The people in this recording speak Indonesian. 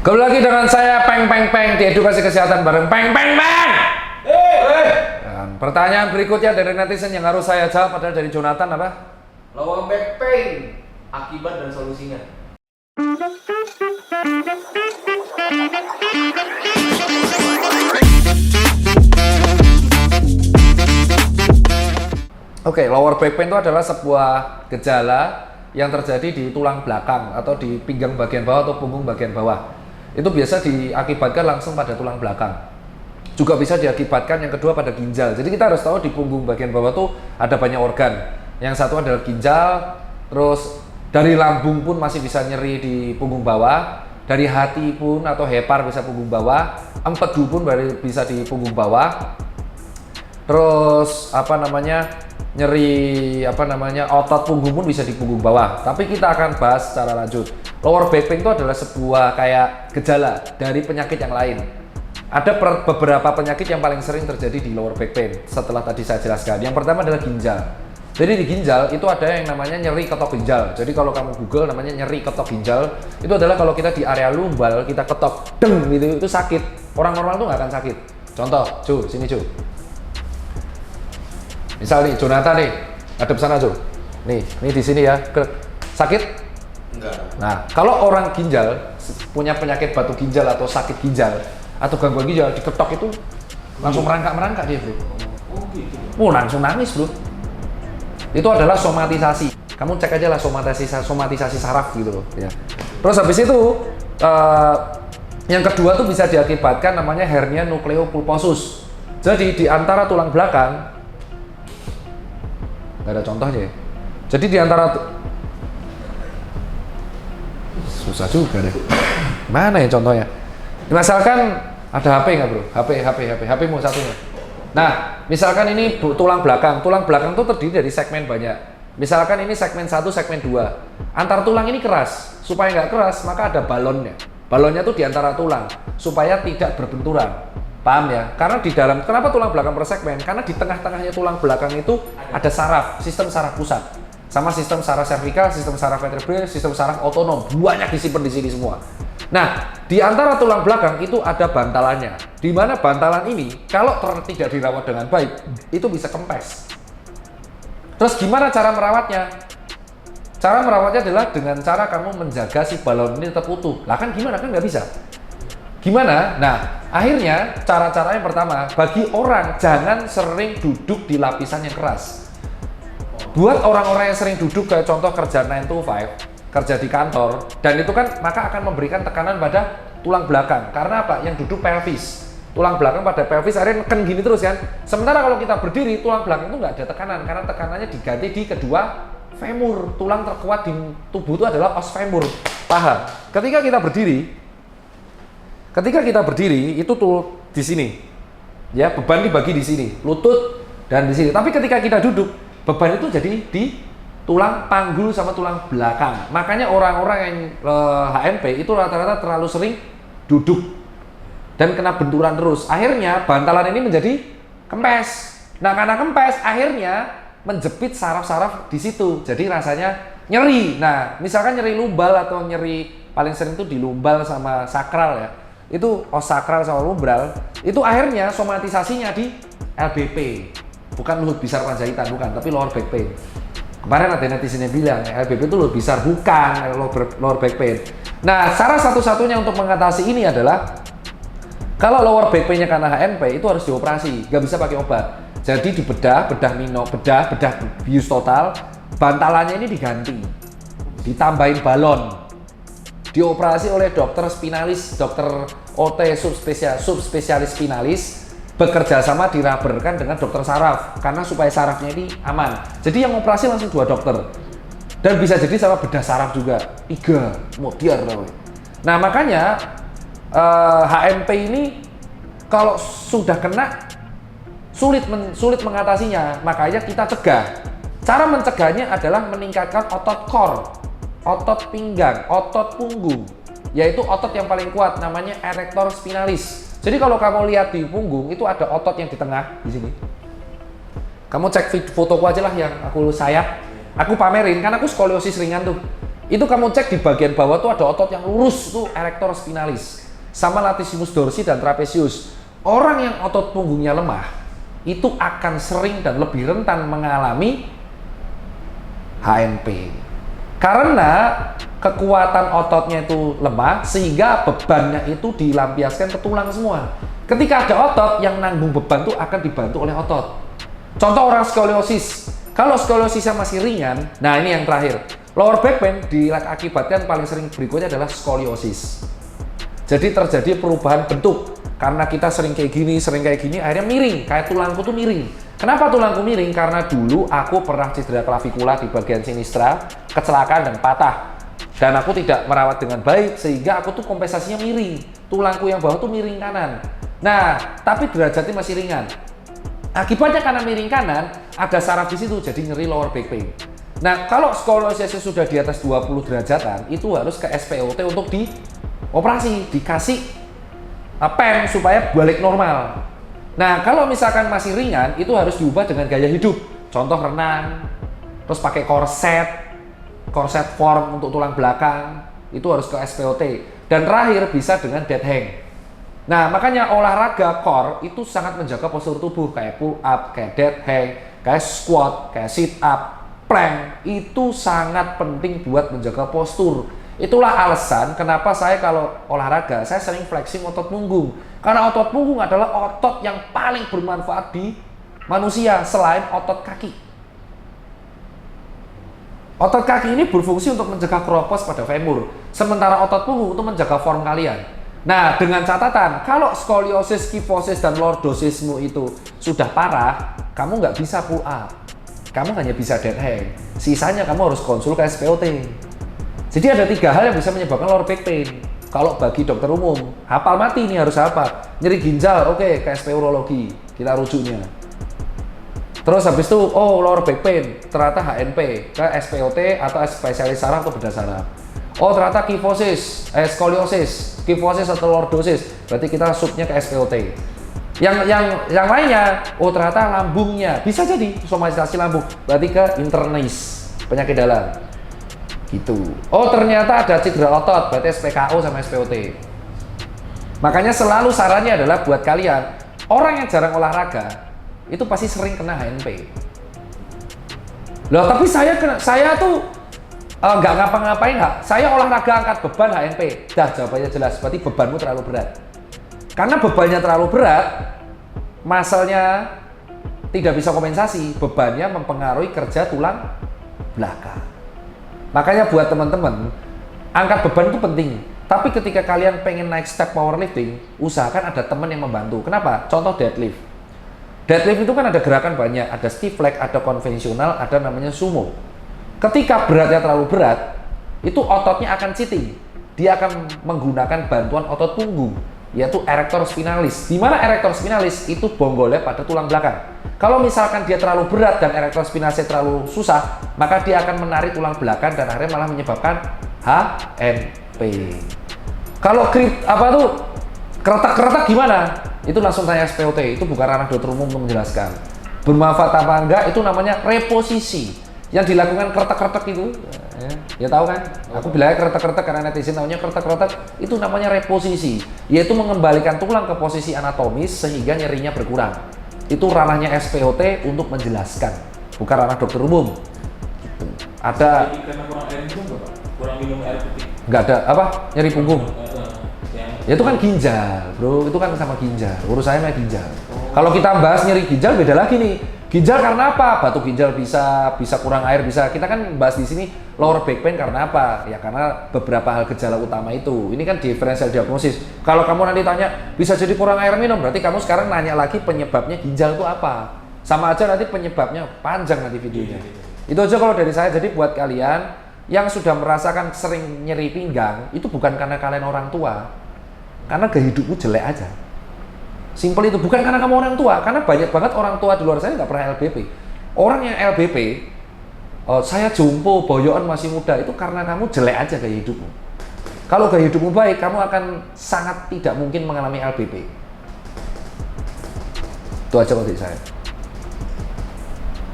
Kembali lagi dengan saya Peng Peng Peng di edukasi kesehatan bareng Peng Peng Peng. Dan pertanyaan berikutnya dari netizen yang harus saya jawab adalah dari Jonathan apa? Lower back pain, akibat dan solusinya. Oke, lower back pain itu adalah sebuah gejala yang terjadi di tulang belakang atau di pinggang bagian bawah atau punggung bagian bawah. Itu biasa diakibatkan langsung pada tulang belakang. Juga bisa diakibatkan yang kedua pada ginjal. Jadi kita harus tahu di punggung bagian bawah tuh ada banyak organ. Yang satu adalah ginjal, terus dari lambung pun masih bisa nyeri di punggung bawah, dari hati pun atau hepar bisa punggung bawah, empedu pun bisa di punggung bawah. Terus nyeri otot punggung pun bisa di punggung bawah. Tapi kita akan bahas secara lanjut. Lower back pain itu adalah sebuah kayak gejala dari penyakit yang lain. Ada beberapa penyakit yang paling sering terjadi di lower back pain setelah tadi saya jelaskan. Yang pertama adalah ginjal. Jadi di ginjal itu ada yang namanya nyeri ketok ginjal. Jadi kalau kamu Google namanya nyeri ketok ginjal, itu adalah kalau kita di area lumbal kita ketok deng gitu, itu sakit. Orang normal tuh nggak akan sakit. Contoh, sini misal nih, Jonathan nih, hadap sana nih di sini ya, sakit? Enggak. Nah, kalau orang ginjal punya penyakit batu ginjal atau sakit ginjal atau gangguan ginjal, diketok itu langsung merangkak dia, bro. Oh gitu. Langsung nangis, bro. Itu adalah somatisasi. Kamu cek aja lah somatisasi saraf gitu loh. Ya. Terus habis itu yang kedua tuh bisa diakibatkan namanya hernia nukleopulposus. Jadi di antara tulang belakang nggak ada contohnya ya. Jadi di antara susah juga deh. Mana ya contohnya? Misalkan ada HP nggak bro? HP mu satunya. Nah, misalkan ini tulang belakang itu terdiri dari segmen banyak. Misalkan ini segmen 1, segmen 2. Antar tulang ini keras. Supaya nggak keras, maka ada balonnya. Balonnya tuh di antara tulang supaya tidak berbenturan. Paham ya? Karena di dalam, kenapa tulang belakang per segmen? Karena di tengah-tengahnya tulang belakang itu ada saraf, sistem saraf pusat. Sama sistem saraf servikal, sistem saraf vertebral, sistem saraf otonom. Banyak disimpan di sini semua. Nah, di antara tulang belakang itu ada bantalannya. Di mana bantalan ini, kalau tidak dirawat dengan baik, itu bisa kempes. Terus gimana cara merawatnya? Cara merawatnya adalah dengan cara kamu menjaga si balon ini tetap utuh. Lah kan gimana? Kan nggak bisa. Gimana? Nah, akhirnya cara-cara yang pertama, bagi orang jangan sering duduk di lapisan yang keras. Buat orang-orang yang sering duduk kayak contoh kerja 9 to 5, kerja di kantor, dan itu kan maka akan memberikan tekanan pada tulang belakang. Karena apa? Yang duduk pelvis. Tulang belakang pada pelvis akhirnya neken gini terus kan. Sementara kalau kita berdiri, tulang belakang itu nggak ada tekanan karena tekanannya diganti di kedua femur. Tulang terkuat di tubuh itu adalah os femur, paha. Ketika kita berdiri itu tuh di sini, ya beban dibagi di sini, lutut dan di sini. Tapi ketika kita duduk, beban itu jadi di tulang panggul sama tulang belakang. Makanya orang-orang yang HNP itu rata-rata terlalu sering duduk dan kena benturan terus. Akhirnya bantalan ini menjadi kempes. Nah karena kempes, akhirnya menjepit saraf-saraf di situ. Jadi rasanya nyeri. Nah misalkan nyeri lumbal atau nyeri paling sering itu di lumbal sama sakral ya. Itu os sakral sama lumbral, itu akhirnya somatisasinya di LBP, bukan luhut bisar panjaitan, bukan, tapi lower back pain. Kemarin ada netizen yang bilang LBP itu luhut bisar, bukan lower back pain. Nah, cara satu-satunya untuk mengatasi ini adalah kalau lower back painnya karena HNP itu harus dioperasi, nggak bisa pakai obat. Jadi bedah bius total, bantalannya ini diganti, ditambahin balon. Dioperasi oleh dokter spinalis, dokter OT subspesialis spinalis, bekerja sama diraberkan dengan dokter saraf karena supaya sarafnya ini aman. Jadi yang operasi langsung 2 dokter dan bisa jadi sama bedah saraf juga 3 modiar. Nah makanya HNP ini kalau sudah kena sulit mengatasinya, makanya kita cegah. Cara mencegahnya adalah meningkatkan otot core, otot pinggang, otot punggung, yaitu otot yang paling kuat namanya erector spinalis. Jadi kalau kamu lihat di punggung itu ada otot yang di tengah di sini. Kamu cek fotoku aja lah yang aku pamerin, kan aku skoliosis ringan tuh. Itu kamu cek di bagian bawah tuh ada otot yang lurus, itu erector spinalis, sama latissimus dorsi dan trapezius. Orang yang otot punggungnya lemah itu akan sering dan lebih rentan mengalami HNP. Karena kekuatan ototnya itu lemah sehingga bebannya itu dilampiaskan ke tulang semua. Ketika ada otot yang nanggung beban itu akan dibantu oleh otot. Contoh orang skoliosis. Kalau skoliosisnya masih ringan, nah ini yang terakhir. Lower back pain diakibatkan paling sering berikutnya adalah skoliosis. Jadi terjadi perubahan bentuk. Karena kita sering kayak gini, akhirnya miring. Kayak tulangku tuh miring. Kenapa tulangku miring? Karena dulu aku pernah cedera klavikula di bagian sinistra, kecelakaan dan patah. Dan aku tidak merawat dengan baik, sehingga aku tuh kompensasinya miring. Tulangku yang bawah tuh miring kanan. Nah, tapi derajatnya masih ringan. Akibatnya karena miring kanan, ada saraf di situ, jadi nyeri lower back pain. Nah, kalau skoliosisnya sudah di atas 20 derajatan, itu harus ke SPOT untuk dioperasi, dikasih pen supaya balik normal. Nah, kalau misalkan masih ringan, itu harus diubah dengan gaya hidup. Contoh renang, terus pakai korset form untuk tulang belakang, itu harus ke SPOT. Dan terakhir bisa dengan dead hang. Nah, makanya olahraga core itu sangat menjaga postur tubuh, kayak pull up, kayak dead hang, kayak squat, kayak sit up, plank, itu sangat penting buat menjaga postur. Itulah alasan kenapa saya kalau olahraga, saya sering flexing otot punggung. Karena otot punggung adalah otot yang paling bermanfaat di manusia selain otot kaki. Otot kaki ini berfungsi untuk mencegah keropos pada femur, sementara otot punggung untuk menjaga form kalian. Nah, dengan catatan, kalau skoliosis, kifosis, dan lordosismu itu sudah parah, kamu nggak bisa pull up. Kamu hanya bisa dead hang. Sisanya kamu harus konsul ke SPOT. Jadi ada 3 hal yang bisa menyebabkan lower back pain. Kalau bagi dokter umum, hafal mati ini harus apa? Nyeri ginjal, oke, ke SP urologi, kita rujuknya. Terus habis itu, oh lower back pain, ternyata HNP, ke SPOT atau spesialis saraf atau bedah saraf. Oh ternyata kifosis, skoliosis, kifosis atau lordosis, berarti kita subnya ke SPOT. Yang lainnya, oh ternyata lambungnya, bisa jadi somatisasi lambung, berarti ke internis, penyakit dalam. Gitu. Oh ternyata ada cedera otot, berarti SPKO sama SPOT. Makanya selalu sarannya adalah buat kalian, orang yang jarang olahraga, itu pasti sering kena HNP. Loh tapi saya tuh nggak ngapa-ngapain, saya olahraga angkat beban HNP. Dah, jawabannya jelas, berarti bebanmu terlalu berat. Karena bebannya terlalu berat, muscle-nya tidak bisa kompensasi, bebannya mempengaruhi kerja tulang belakang. Makanya buat teman-teman, angkat beban itu penting. Tapi ketika kalian pengen naik step powerlifting, usahakan ada teman yang membantu. Kenapa? Contoh deadlift. Deadlift itu kan ada gerakan banyak, ada stiff leg, ada konvensional, ada namanya sumo. Ketika beratnya terlalu berat, itu ototnya akan cheating. Dia akan menggunakan bantuan otot punggung, yaitu erector spinalis. Di mana erector spinalis itu bonggolnya pada tulang belakang. Kalau misalkan dia terlalu berat dan erector spinalisnya terlalu susah, maka dia akan menarik tulang belakang dan akhirnya malah menyebabkan HNP. Kalau keretak-keretak gimana? Itu langsung tanya SPOT, itu bukan ranah dokter umum untuk menjelaskan. Bermanfaat apa enggak, itu namanya reposisi. Yang dilakukan keretak-keretak itu, ya tahu kan? Aku bilangnya keretak-keretak karena netizen tahunya keretak-keretak, itu namanya reposisi, yaitu mengembalikan tulang ke posisi anatomis sehingga nyerinya berkurang. Itu ranahnya SPOT untuk menjelaskan, bukan ranah dokter umum. Gitu. Ada. Jadi karena kurang air minum nggak, Pak? Kurang minum air putih? Nggak ada, apa? Nyeri punggung? Ya itu kan ginjal, bro. Itu kan sama ginjal. Urusannya sama ginjal. Kalau kita bahas nyeri ginjal, beda lagi nih. Ginjal karena apa? Batu ginjal bisa kurang air bisa. Kita kan bahas di sini lower back pain karena apa? Ya karena beberapa hal gejala utama itu. Ini kan differential diagnosis. Kalau kamu nanti tanya bisa jadi kurang air minum, berarti kamu sekarang nanya lagi penyebabnya ginjal itu apa? Sama aja nanti penyebabnya panjang nanti videonya. Itu aja kalau dari saya. Jadi buat kalian yang sudah merasakan sering nyeri pinggang, itu bukan karena kalian orang tua, karena gaya hidupmu jelek aja. Simpel itu, bukan karena kamu orang tua, karena banyak banget orang tua di luar sana nggak pernah LBP. Orang yang LBP, saya jompo, boyoan masih muda, itu karena kamu jelek aja gaya hidupmu. Kalau gaya hidupmu baik, kamu akan sangat tidak mungkin mengalami LBP. Itu aja menurut saya.